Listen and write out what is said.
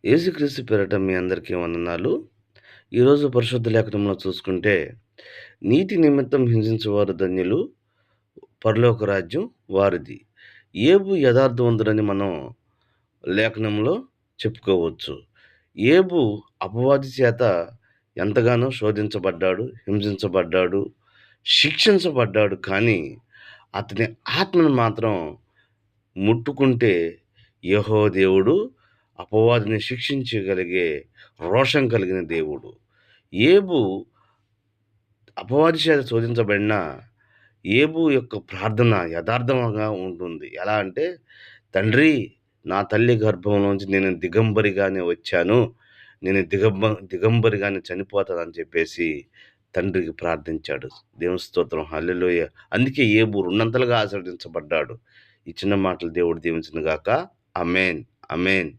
యేసుక్రీస్తు పేరట మీ అందరికీ వందనాలు. ఈరోజు పరిశుద్ధ లేఖనంలో చూసుకుంటే, నీతి నిమిత్తం హింసించువారు ధన్యులు, పరలోక రాజ్యం వారిది. ఏబు యథార్థవంతుడని మనం లేఖనంలో చెప్పుకోవచ్చు. ఏబు అపవాది చేత ఎంతగానో శోధించబడ్డాడు, హింసించబడ్డాడు, శిక్షించబడ్డాడు. కానీ అతని ఆత్మను మాత్రం ముట్టుకుంటే యెహోవా దేవుడు అపవాదిని శిక్షించగలిగే రోషం కలిగిన దేవుడు. ఏబు అపవాది చేత శోధించబడిన ఏబు యొక్క ప్రార్థన యథార్థంగా ఉంటుంది. ఎలా అంటే, తండ్రి, నా తల్లి గర్భంలోంచి నేను దిగంబరిగానే వచ్చాను. నేను దిగంబరిగానే చనిపోతానని చెప్పేసి తండ్రికి ప్రార్థించాడు. దేవుని స్తోత్రం, హల్లెలూయా! అందుకే ఏబు రెండంతలుగా ఆశీర్వదించబడ్డాడు. ఈ చిన్న మాటలు దేవుడు దీవించును గాక. ఆమేన్. ఆమేన్.